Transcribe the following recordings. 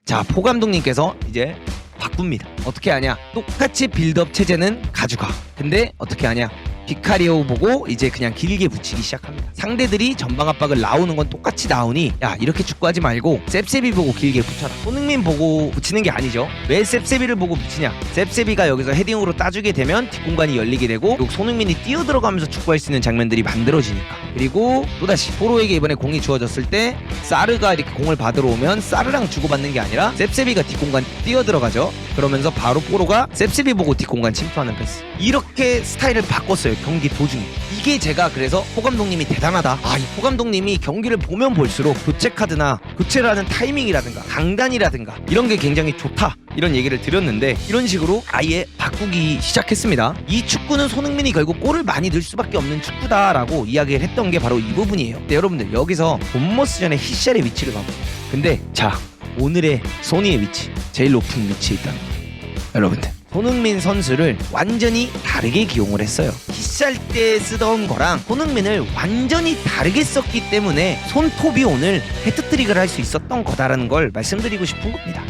자, 포 감독님께서 이제 바꿉니다. 어떻게 하냐? 똑같이 빌드업 체제는 가져가. 근데 어떻게 하냐? 비카리오 보고 이제 그냥 길게 붙이기 시작합니다. 상대들이 전방 압박을 나오는 건 똑같이 나오니 야, 이렇게 축구하지 말고 셉셉이 보고 길게 붙여라. 손흥민 보고 붙이는 게 아니죠. 왜 셉셉이를 보고 붙이냐? 셉셉이가 여기서 헤딩으로 따주게 되면 뒷공간이 열리게 되고 손흥민이 뛰어들어가면서 축구할 수 있는 장면들이 만들어지니까. 그리고 또다시 포로에게 이번에 공이 주어졌을 때 사르가 이렇게 공을 받으러 오면 사르랑 주고받는 게 아니라 셉셉이가 뒷공간 뛰어들어가죠. 그러면서 바로 포로가 셉셉이 보고 뒷공간 침투하는 패스. 이렇게 스타일을 바꿨어요, 경기 도중에. 이게 제가 그래서 포 감독님이 대단하다. 이 포 감독님이 경기를 보면 볼수록 교체 카드나 교체를 하는 타이밍이라든가 강단이라든가 이런 게 굉장히 좋다, 이런 얘기를 드렸는데 이런 식으로 아예 바꾸기 시작했습니다. 이 축구는 손흥민이 결국 골을 많이 넣을 수밖에 없는 축구다라고 이야기를 했던 게 바로 이 부분이에요. 근데 여러분들 여기서 본머스전의 히샬의 위치를 봐보세요. 근데 자, 오늘의 소니의 위치, 제일 높은 위치에 있다는 거예요. 여러분들, 손흥민 선수를 완전히 다르게 기용을 했어요. 히샬 때 쓰던 거랑 손흥민을 완전히 다르게 썼기 때문에 손톱이 오늘 헤트트릭을 할 수 있었던 거다라는 걸 말씀드리고 싶은 겁니다.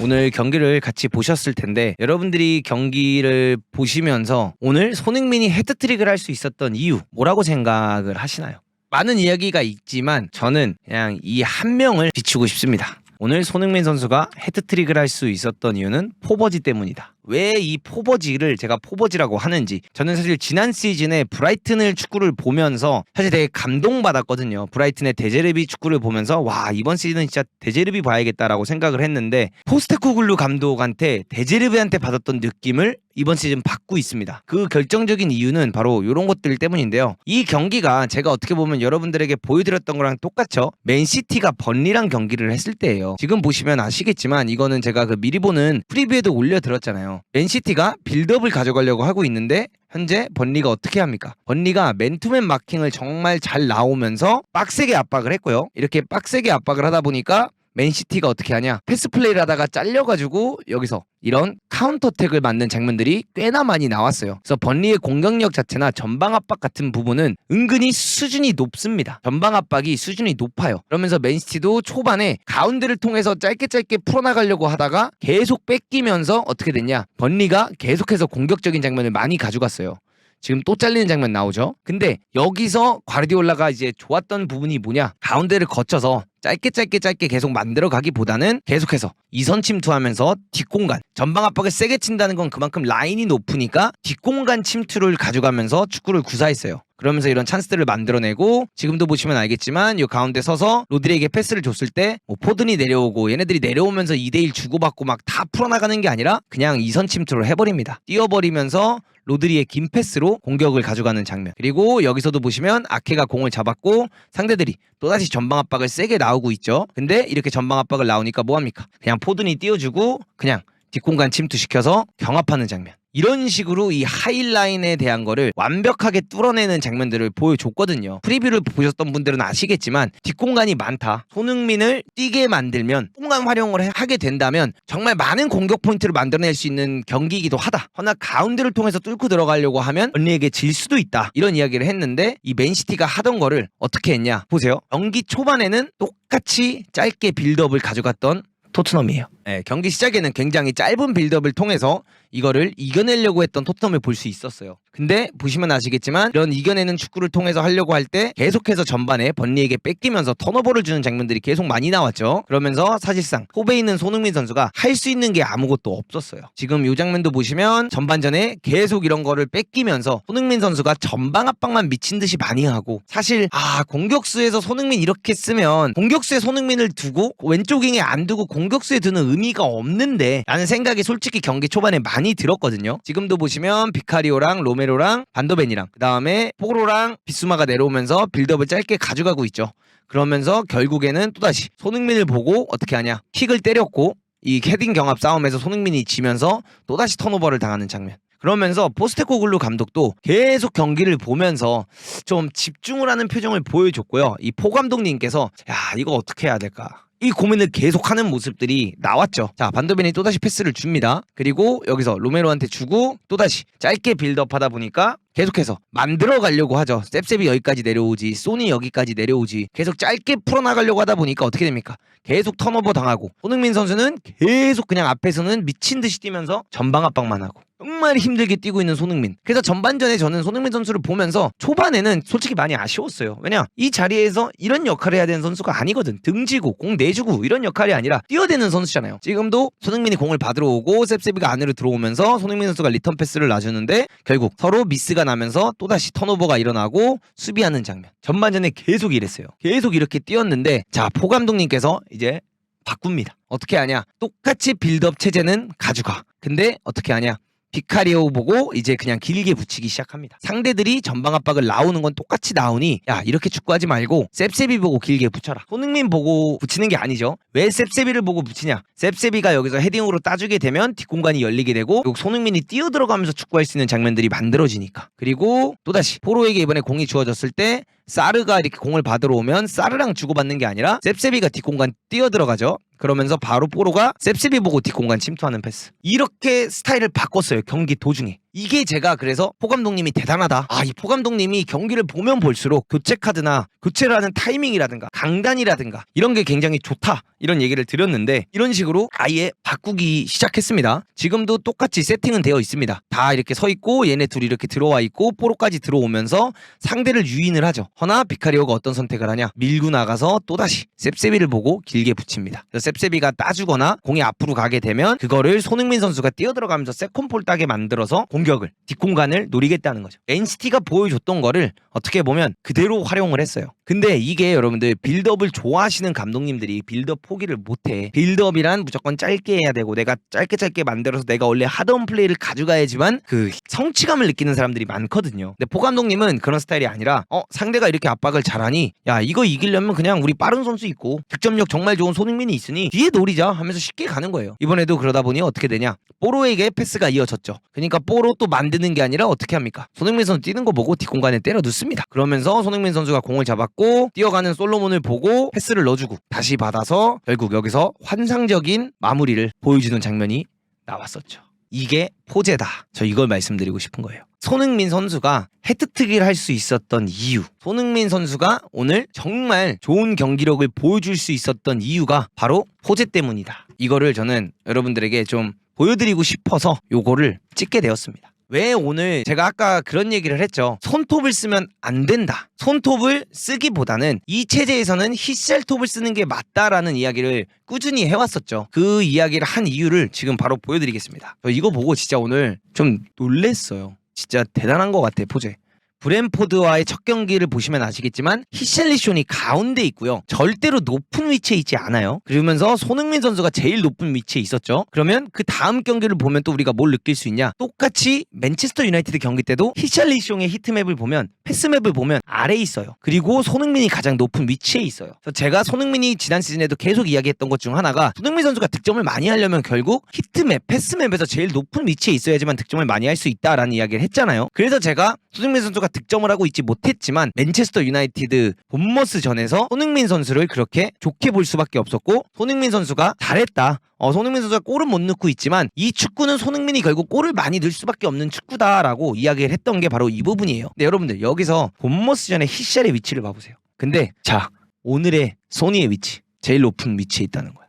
오늘 경기를 같이 보셨을 텐데 여러분들이 경기를 보시면서 오늘 손흥민이 헤트트릭을 할 수 있었던 이유 뭐라고 생각을 하시나요? 많은 이야기가 있지만 저는 그냥 이 한 명을 비추고 싶습니다. 오늘 손흥민 선수가 헤트트릭을 할 수 있었던 이유는 포버지 때문이다. 왜 이 포버지를 제가 포버지라고 하는지, 저는 사실 지난 시즌에 브라이튼을 축구를 보면서 사실 되게 감동받았거든요. 브라이튼의 데제르비 축구를 보면서 와, 이번 시즌은 진짜 데제르비 봐야겠다라고 생각을 했는데 포스테코글루 감독한테 데제르비한테 받았던 느낌을 이번 시즌 받고 있습니다. 그 결정적인 이유는 바로 이런 것들 때문인데요. 이 경기가 제가 어떻게 보면 여러분들에게 보여드렸던 거랑 똑같죠. 맨시티가 번리랑 경기를 했을 때예요. 지금 보시면 아시겠지만 이거는 제가 그 미리 보는 프리뷰에도 올려드렸잖아요. 맨시티가 빌드업을 가져가려고 하고 있는데 현재 번리가 어떻게 합니까? 번리가 맨투맨 마킹을 정말 잘 나오면서 빡세게 압박을 했고요. 이렇게 빡세게 압박을 하다 보니까 맨시티가 어떻게 하냐? 패스 플레이를 하다가 잘려가지고 여기서 이런 카운터택을 맞는 장면들이 꽤나 많이 나왔어요. 그래서 번리의 공격력 자체나 전방 압박 같은 부분은 은근히 수준이 높습니다. 전방 압박이 수준이 높아요. 그러면서 맨시티도 초반에 가운데를 통해서 짧게 풀어나가려고 하다가 계속 뺏기면서 어떻게 됐냐? 번리가 계속해서 공격적인 장면을 많이 가져갔어요. 지금 또 잘리는 장면 나오죠. 근데 여기서 과르디올라가 이제 좋았던 부분이 뭐냐? 가운데를 거쳐서 짧게 계속 만들어 가기보다는 계속해서 이선 침투하면서 뒷공간, 전방 압박을 세게 친다는 건 그만큼 라인이 높으니까 뒷공간 침투를 가져가면서 축구를 구사했어요. 그러면서 이런 찬스들을 만들어내고, 지금도 보시면 알겠지만 이 가운데 서서 로드리에게 패스를 줬을 때 포든이 내려오고 얘네들이 내려오면서 2대1 주고받고 막 다 풀어나가는 게 아니라 그냥 이선 침투를 해버립니다. 뛰어버리면서 로드리의 긴 패스로 공격을 가져가는 장면. 그리고 여기서도 보시면 아케가 공을 잡았고 상대들이 또다시 전방 압박을 세게 나오고 있죠. 근데 이렇게 전방 압박을 나오니까 뭐합니까? 그냥 포든이 띄워주고 그냥 뒷공간 침투시켜서 경합하는 장면. 이런 식으로 이 하이라인에 대한 거를 완벽하게 뚫어내는 장면들을 보여줬거든요. 프리뷰를 보셨던 분들은 아시겠지만 뒷공간이 많다, 손흥민을 뛰게 만들면, 공간 활용을 하게 된다면 정말 많은 공격 포인트를 만들어낼 수 있는 경기이기도 하다. 허나 가운데를 통해서 뚫고 들어가려고 하면 언니에게 질 수도 있다, 이런 이야기를 했는데 이 맨시티가 하던 거를 어떻게 했냐 보세요. 경기 초반에는 똑같이 짧게 빌드업을 가져갔던 토트넘이에요. 네, 경기 시작에는 굉장히 짧은 빌드업을 통해서 이거를 이겨내려고 했던 토트넘을 볼 수 있었어요. 근데 보시면 아시겠지만 이런 이겨내는 축구를 통해서 하려고 할 때 계속해서 전반에 번리에게 뺏기면서 턴오버를 주는 장면들이 계속 많이 나왔죠. 그러면서 사실상 톱에 있는 손흥민 선수가 할 수 있는 게 아무것도 없었어요. 지금 이 장면도 보시면 전반전에 계속 이런 거를 뺏기면서 손흥민 선수가 전방 압박만 미친 듯이 많이 하고, 사실 공격수에서 손흥민 이렇게 쓰면 공격수에 손흥민을 두고 왼쪽 윙에 안 두고 공격수에 두는 의미가 없는데 라는 생각이 솔직히 경기 초반에 많이 들었거든요. 지금도 보시면 비카리오랑 로메로랑 반더벤이랑 그 다음에 포로랑 비수마가 내려오면서 빌드업을 짧게 가져가고 있죠. 그러면서 결국에는 또다시 손흥민을 보고 어떻게 하냐, 킥을 때렸고 이 헤딩 경합 싸움에서 손흥민이 지면서 또다시 턴오버를 당하는 장면. 그러면서 포스테코글루 감독도 계속 경기를 보면서 좀 집중을 하는 표정을 보여줬고요. 이 포 감독님께서 야, 이거 어떻게 해야 될까? 이 고민을 계속하는 모습들이 나왔죠. 자, 반더벤이 또다시 패스를 줍니다. 그리고 여기서 로메로한테 주고 또다시 짧게 빌드업하다 보니까 계속해서 만들어 가려고 하죠. 셉셉이 여기까지 내려오지, 소니 여기까지 내려오지, 계속 짧게 풀어나가려고 하다 보니까 어떻게 됩니까? 계속 턴오버 당하고, 손흥민 선수는 계속 그냥 앞에서는 미친 듯이 뛰면서 전방 압박만 하고 정말 힘들게 뛰고 있는 손흥민. 그래서 전반전에 저는 손흥민 선수를 보면서 초반에는 솔직히 많이 아쉬웠어요. 왜냐, 이 자리에서 이런 역할을 해야 되는 선수가 아니거든. 등지고 공 내주고 이런 역할이 아니라 뛰어대는 선수잖아요. 지금도 손흥민이 공을 받으러 오고 셉셉이가 안으로 들어오면서 손흥민 선수가 리턴 패스를 놔주는데 결국 서로 미스가 나면서 또다시 턴오버가 일어나고 수비하는 장면. 전반전에 계속 이랬어요. 계속 이렇게 뛰었는데, 자, 포 감독님께서 이제 바꿉니다. 어떻게 하냐, 똑같이 빌드업 체제는 가져가. 근데 어떻게 하냐, 비카리오 보고 이제 그냥 길게 붙이기 시작합니다. 상대들이 전방 압박을 나오는 건 똑같이 나오니, 야, 이렇게 축구하지 말고 셉셉이 보고 길게 붙여라. 손흥민 보고 붙이는 게 아니죠. 왜 셉셉이를 보고 붙이냐, 셉셉이가 여기서 헤딩으로 따주게 되면 뒷공간이 열리게 되고 결국 손흥민이 뛰어들어가면서 축구할 수 있는 장면들이 만들어지니까. 그리고 또다시 포로에게 이번에 공이 주어졌을 때 사르가 이렇게 공을 받으러 오면 사르랑 주고받는 게 아니라 셉셉이가 뒷공간 뛰어들어가죠. 그러면서 바로 포로가 셉셉이 보고 뒷공간 침투하는 패스. 이렇게 스타일을 바꿨어요, 경기 도중에. 이게 제가 그래서 포 감독님이 대단하다. 아, 이 포 감독님이 경기를 보면 볼수록 교체 카드나 교체를 하는 타이밍이라든가 강단이라든가 이런 게 굉장히 좋다, 이런 얘기를 드렸는데 이런 식으로 아예 바꾸기 시작했습니다. 지금도 똑같이 세팅은 되어 있습니다. 다 이렇게 서 있고 얘네 둘이 이렇게 들어와 있고 포로까지 들어오면서 상대를 유인을 하죠. 허나 비카리오가 어떤 선택을 하냐, 밀고 나가서 또다시 셉셉이를 보고 길게 붙입니다. 셉셉이가 따주거나 공이 앞으로 가게 되면 그거를 손흥민 선수가 뛰어들어가면서 세컨볼 따게 만들어서 공격을, 뒷공간을 노리겠다는 거죠. NCT가 보여줬던 거를 어떻게 보면 그대로 활용을 했어요. 근데 이게 여러분들, 빌드업을 좋아하시는 감독님들이 빌드업 포기를 못해. 빌드업이란 무조건 짧게 해야 되고 내가 짧게 만들어서 내가 원래 하던 플레이를 가져가야지만 그 성취감을 느끼는 사람들이 많거든요. 근데 포 감독님은 그런 스타일이 아니라 상대가 이렇게 압박을 잘하니, 야, 이거 이기려면 그냥 우리 빠른 선수 있고 득점력 정말 좋은 손흥민이 있으니 뒤에 노리자 하면서 쉽게 가는 거예요. 이번에도 그러다 보니 어떻게 되냐, 뽀로에게 패스가 이어졌죠. 그러니까 뽀로 또 만드는 게 아니라 어떻게 합니까, 손흥민 선수 뛰는 거 보고 뒷공간에 때려 넣습니다. 그러면서 손흥민 선수가 공을 잡았고 뛰어가는 솔로몬을 보고 패스를 넣어주고 다시 받아서 결국 여기서 환상적인 마무리를 보여주는 장면이 나왔었죠. 이게 포제다. 저 이걸 말씀드리고 싶은 거예요. 손흥민 선수가 해트트릭을 할 수 있었던 이유, 손흥민 선수가 오늘 정말 좋은 경기력을 보여줄 수 있었던 이유가 바로 포제 때문이다. 이거를 저는 여러분들에게 좀 보여드리고 싶어서 요거를 찍게 되었습니다. 왜 오늘 제가 아까 그런 얘기를 했죠. 손톱을 쓰면 안 된다. 손톱을 쓰기보다는 이 체제에서는 히셀톱을 쓰는 게 맞다라는 이야기를 꾸준히 해왔었죠. 그 이야기를 한 이유를 지금 바로 보여드리겠습니다. 저 이거 보고 진짜 오늘 좀 놀랬어요. 진짜 대단한 것 같아, 포제. 브랜포드와의 첫 경기를 보시면 아시겠지만 히샬리숑이 가운데 있고요. 절대로 높은 위치에 있지 않아요. 그러면서 손흥민 선수가 제일 높은 위치에 있었죠. 그러면 그 다음 경기를 보면 또 우리가 뭘 느낄 수 있냐? 똑같이 맨체스터 유나이티드 경기 때도 히샬리숑의 히트맵을 보면, 패스맵을 보면 아래에 있어요. 그리고 손흥민이 가장 높은 위치에 있어요. 그래서 제가 손흥민이 지난 시즌에도 계속 이야기했던 것 중 하나가, 손흥민 선수가 득점을 많이 하려면 결국 히트맵, 패스맵에서 제일 높은 위치에 있어야지만 득점을 많이 할 수 있다라는 이야기를 했잖아요. 그래서 제가 손흥민 선수가 득점을 하고 있지 못했지만 맨체스터 유나이티드 본머스 전에서 손흥민 선수를 그렇게 좋게 볼 수밖에 없었고, 손흥민 선수가 잘했다. 손흥민 선수가 골은 못 넣고 있지만 이 축구는 손흥민이 결국 골을 많이 넣을 수밖에 없는 축구다라고 이야기를 했던 게 바로 이 부분이에요. 근데 여러분들, 여기서 본머스 전에 히샬의 위치를 봐보세요. 근데 자, 오늘의 소니의 위치, 제일 높은 위치에 있다는 거야.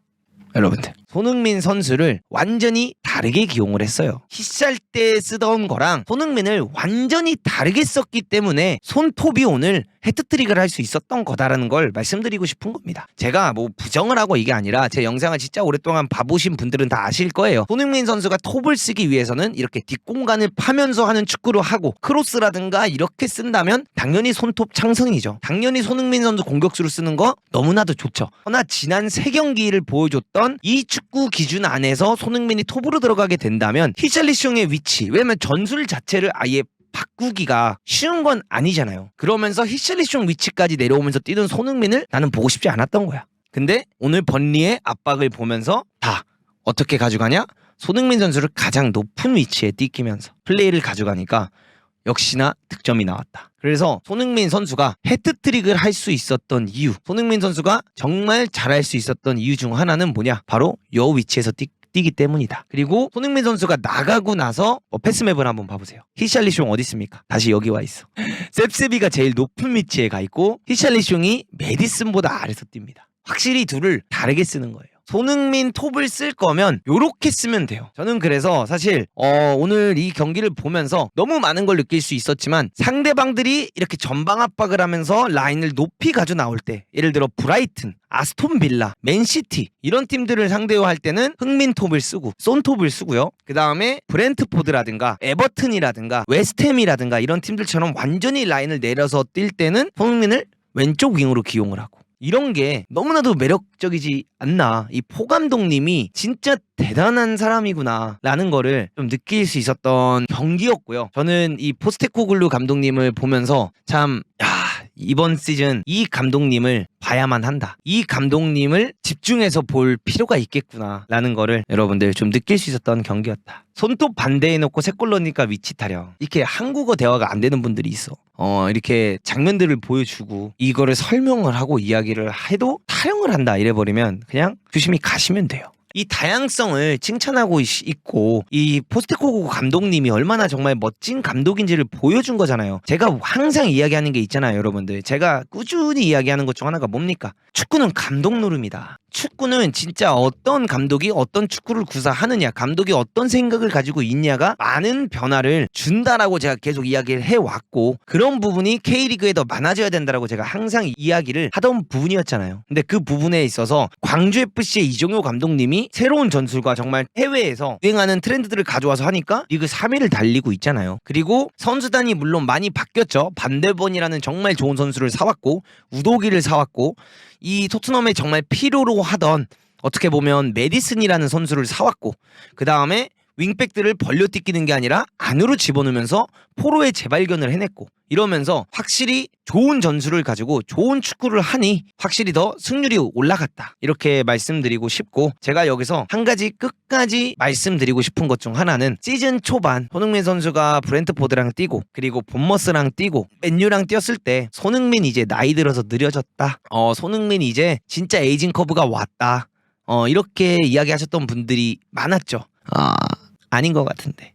여러분들, 손흥민 선수를 완전히 다르게 기용을 했어요. 히샬 때 쓰던 거랑 손흥민을 완전히 다르게 썼기 때문에 손톱이 오늘 해트트릭을 할 수 있었던 거다라는 걸 말씀드리고 싶은 겁니다. 제가 뭐 부정을 하고 이게 아니라 제 영상을 진짜 오랫동안 봐보신 분들은 다 아실 거예요. 손흥민 선수가 톱을 쓰기 위해서는 이렇게 뒷공간을 파면서 하는 축구를 하고 크로스라든가 이렇게 쓴다면 당연히 손톱 창성이죠. 당연히 손흥민 선수 공격수로 쓰는 거 너무나도 좋죠. 그러나 지난 3경기를 보여줬던 이 축구 기준 안에서 손흥민이 톱으로 들어가게 된다면 히샬리숑의 위치, 왜냐면 전술 자체를 아예 바꾸기가 쉬운 건 아니잖아요. 그러면서 히샬리숑 위치까지 내려오면서 뛰는 손흥민을 나는 보고 싶지 않았던 거야. 근데 오늘 번리의 압박을 보면서 다 어떻게 가져가냐? 손흥민 선수를 가장 높은 위치에 띄키면서 플레이를 가져가니까 역시나 득점이 나왔다. 그래서 손흥민 선수가 해트트릭을 할 수 있었던 이유, 손흥민 선수가 정말 잘할 수 있었던 이유 중 하나는 뭐냐? 바로 요 위치에서 뛰기 때문이다. 그리고 손흥민 선수가 나가고 나서 패스맵을 한번 봐보세요. 히샬리숑 어디 있습니까? 다시 여기 와 있어. 셉세비가 제일 높은 위치에 가 있고 히샬리숑이 메디슨보다 아래서 뜁니다. 확실히 둘을 다르게 쓰는 거예요. 손흥민 톱을 쓸 거면 요렇게 쓰면 돼요. 저는 그래서 사실 오늘 이 경기를 보면서 너무 많은 걸 느낄 수 있었지만 상대방들이 이렇게 전방 압박을 하면서 라인을 높이 가져 나올 때, 예를 들어 브라이튼, 아스톤 빌라, 맨시티 이런 팀들을 상대로 할 때는 흥민 톱을 쓰고 손톱을 쓰고요. 그 다음에 브렌트포드라든가 에버튼이라든가 웨스트햄이라든가 이런 팀들처럼 완전히 라인을 내려서 뛸 때는 손흥민을 왼쪽 윙으로 기용을 하고, 이런 게 너무나도 매력적이지 않나. 이 포 감독님이 진짜 대단한 사람이구나 라는 거를 좀 느낄 수 있었던 경기였고요. 저는 이 포스테코글루 감독님을 보면서 참 이번 시즌 이 감독님을 봐야만 한다, 이 감독님을 집중해서 볼 필요가 있겠구나 라는 거를 여러분들 좀 느낄 수 있었던 경기였다. 손톱 반대에 놓고 세 골 넣으니까 위치 타령, 이렇게 한국어 대화가 안 되는 분들이 있어. 이렇게 장면들을 보여주고 이거를 설명을 하고 이야기를 해도 타령을 한다 이래버리면 그냥 조심히 가시면 돼요. 이 다양성을 칭찬하고 있고 이 포스테코글루 감독님이 얼마나 정말 멋진 감독인지를 보여준 거잖아요. 제가 항상 이야기하는 게 있잖아요, 여러분들. 제가 꾸준히 이야기하는 것 중 하나가 뭡니까? 축구는 감독 노름이다. 축구는 진짜 어떤 감독이 어떤 축구를 구사하느냐, 감독이 어떤 생각을 가지고 있냐가 많은 변화를 준다라고 제가 계속 이야기를 해왔고, 그런 부분이 K리그에 더 많아져야 된다라고 제가 항상 이야기를 하던 부분이었잖아요. 근데 그 부분에 있어서 광주FC의 이종효 감독님이 새로운 전술과 정말 해외에서 유행하는 트렌드들을 가져와서 하니까 리그 3위를 달리고 있잖아요. 그리고 선수단이 물론 많이 바뀌었죠. 반데번이라는 정말 좋은 선수를 사왔고, 우도기를 사왔고, 이 토트넘에 정말 필요로 하던 어떻게 보면 메디슨이라는 선수를 사왔고, 그 다음에 윙백들을 벌려 뛰기는 게 아니라 안으로 집어넣으면서 포로의 재발견을 해냈고, 이러면서 확실히 좋은 전술을 가지고 좋은 축구를 하니 확실히 더 승률이 올라갔다, 이렇게 말씀드리고 싶고, 제가 여기서 한 가지 끝까지 말씀드리고 싶은 것 중 하나는 시즌 초반 손흥민 선수가 브렌트포드랑 뛰고 그리고 본머스랑 뛰고 맨유랑 뛰었을 때 손흥민 이제 나이 들어서 느려졌다, 손흥민 이제 진짜 에이징 커브가 왔다, 이렇게 이야기하셨던 분들이 많았죠. 아닌 것 같은데.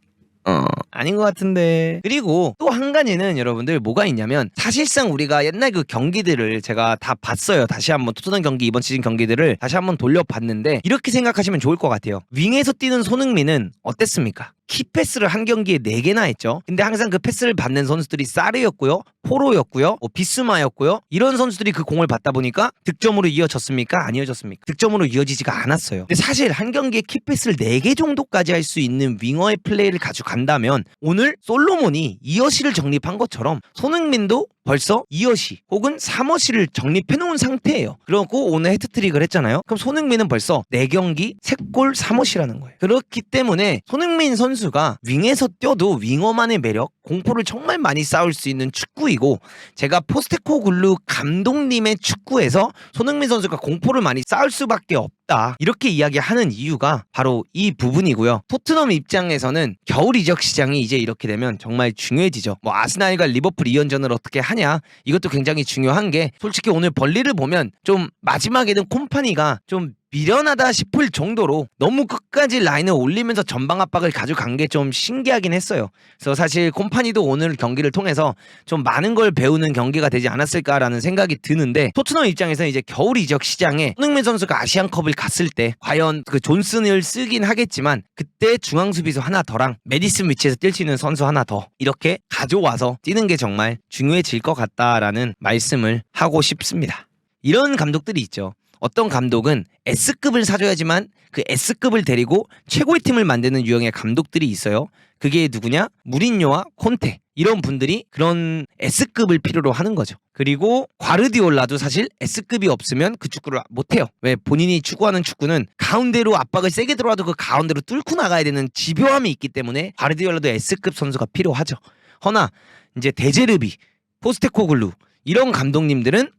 아닌 것 같은데. 그리고 또 한 가지는 여러분들 뭐가 있냐면, 사실상 우리가 옛날 그 경기들을 제가 다 봤어요. 다시 한번 토트넘 경기, 이번 시즌 경기들을 다시 한번 돌려봤는데 이렇게 생각하시면 좋을 것 같아요. 윙에서 뛰는 손흥민은 어땠습니까? 키패스를 한 경기에 4개나 했죠. 근데 항상 그 패스를 받는 선수들이 사르였고요, 포로였고요, 비스마였고요. 이런 선수들이 그 공을 받다 보니까 득점으로 이어졌습니까? 안 이어졌습니까? 득점으로 이어지지가 않았어요. 근데 사실 한 경기에 키패스를 4개 정도까지 할 수 있는 윙어의 플레이를 가져간다면 오늘 솔로몬이 2어시를 정립한 것처럼 손흥민도 벌써 2어시 혹은 3어시를 정립해놓은 상태예요. 그리고 오늘 해트트릭을 했잖아요. 그럼 손흥민은 벌써 4경기 3골 3어시라는 거예요. 그렇기 때문에 손흥민 선수가 윙에서 뛰어도 윙어만의 매력, 공포를 정말 많이 쌓을 수 있는 축구이고, 제가 포스테코글루 감독님의 축구에서 손흥민 선수가 공포를 많이 쌓을 수밖에 없다, 이렇게 이야기하는 이유가 바로 이 부분이고요. 토트넘 입장에서는 겨울 이적 시장이 이제 이렇게 되면 정말 중요해지죠. 뭐 아스날과 리버풀 2연전을 어떻게 하냐, 이것도 굉장히 중요한 게, 솔직히 오늘 벌리를 보면 좀 마지막에는 콤파니가 좀 미련하다 싶을 정도로 너무 끝까지 라인을 올리면서 전방 압박을 가져간 게 좀 신기하긴 했어요. 그래서 사실 콤파니도 오늘 경기를 통해서 좀 많은 걸 배우는 경기가 되지 않았을까라는 생각이 드는데, 토트넘 입장에서는 이제 겨울 이적 시장에 손흥민 선수가 아시안컵을 갔을 때 과연 그 존슨을 쓰긴 하겠지만 그때 중앙 수비수 하나 더랑 메디슨 위치에서 뛸 수 있는 선수 하나 더 이렇게 가져와서 뛰는 게 정말 중요해질 것 같다라는 말씀을 하고 싶습니다. 이런 감독들이 있죠. 어떤 감독은 S급을 사줘야지만 그 S급을 데리고 최고의 팀을 만드는 유형의 감독들이 있어요. 그게 누구냐? 무린요와 콘테, 이런 분들이 그런 S급을 필요로 하는 거죠. 그리고 과르디올라도 사실 S급이 없으면 그 축구를 못해요. 왜? 본인이 추구하는 축구는 가운데로 압박을 세게 들어와도 그 가운데로 뚫고 나가야 되는 집요함이 있기 때문에 과르디올라도 S급 선수가 필요하죠. 허나 이제 데제르비, 포스테코글루 이런 감독님들은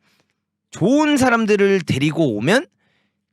좋은 사람들을 데리고 오면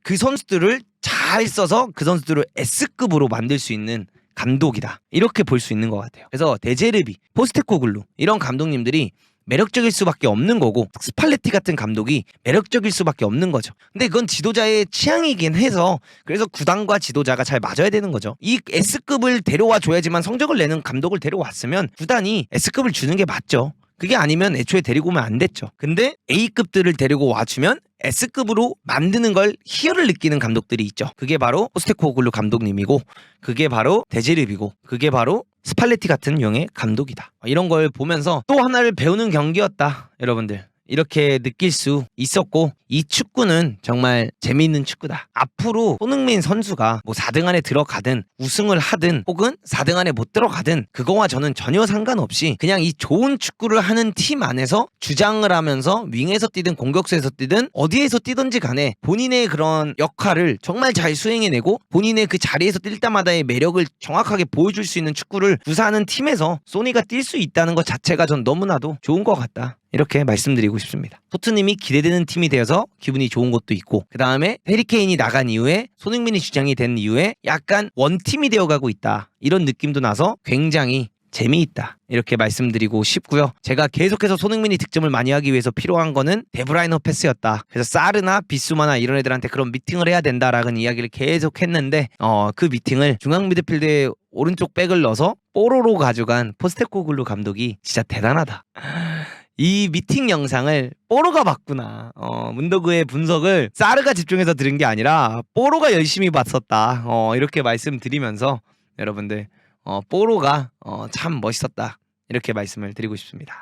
그 선수들을 잘 써서 그 선수들을 S급으로 만들 수 있는 감독이다. 이렇게 볼 수 있는 것 같아요. 그래서 데제르비, 포스테코글루 이런 감독님들이 매력적일 수밖에 없는 거고 스팔레티 같은 감독이 매력적일 수밖에 없는 거죠. 근데 그건 지도자의 취향이긴 해서 그래서 구단과 지도자가 잘 맞아야 되는 거죠. 이 S급을 데려와 줘야지만 성적을 내는 감독을 데려왔으면 구단이 S급을 주는 게 맞죠. 그게 아니면 애초에 데리고 오면 안 됐죠. 근데 A급들을 데리고 와주면 S급으로 만드는 걸 희열을 느끼는 감독들이 있죠. 그게 바로 포스테코글루 감독님이고 그게 바로 데제르비고 그게 바로 스팔레티 같은 유형의 감독이다. 이런 걸 보면서 또 하나를 배우는 경기였다. 여러분들 이렇게 느낄 수 있었고 이 축구는 정말 재미있는 축구다. 앞으로 손흥민 선수가 뭐 4등 안에 들어가든 우승을 하든 혹은 4등 안에 못 들어가든 그거와 저는 전혀 상관없이 그냥 이 좋은 축구를 하는 팀 안에서 주장을 하면서 윙에서 뛰든 공격수에서 뛰든 어디에서 뛰든지 간에 본인의 그런 역할을 정말 잘 수행해내고 본인의 그 자리에서 뛸 때마다의 매력을 정확하게 보여줄 수 있는 축구를 구사하는 팀에서 소니가 뛸 수 있다는 것 자체가 전 너무나도 좋은 것 같다. 이렇게 말씀드리고 싶습니다. 토트넘이 기대되는 팀이 되어서 기분이 좋은 것도 있고 그 다음에 해리케인이 나간 이후에 손흥민이 주장이 된 이후에 약간 원팀이 되어가고 있다. 이런 느낌도 나서 굉장히 재미있다. 이렇게 말씀드리고 싶고요. 제가 계속해서 손흥민이 득점을 많이 하기 위해서 필요한 거는 데브라이너 패스였다. 그래서 사르나 비수마나 이런 애들한테 그런 미팅을 해야 된다라는 이야기를 계속 했는데 그 미팅을 중앙 미드필드에 오른쪽 백을 넣어서 뽀로로 가져간 포스테코글루 감독이 진짜 대단하다. 이 미팅 영상을 뽀로가 봤구나. 문더그의 분석을 사르가 집중해서 들은 게 아니라 뽀로가 열심히 봤었다. 이렇게 말씀드리면서 여러분들 뽀로가 참 멋있었다. 이렇게 말씀을 드리고 싶습니다.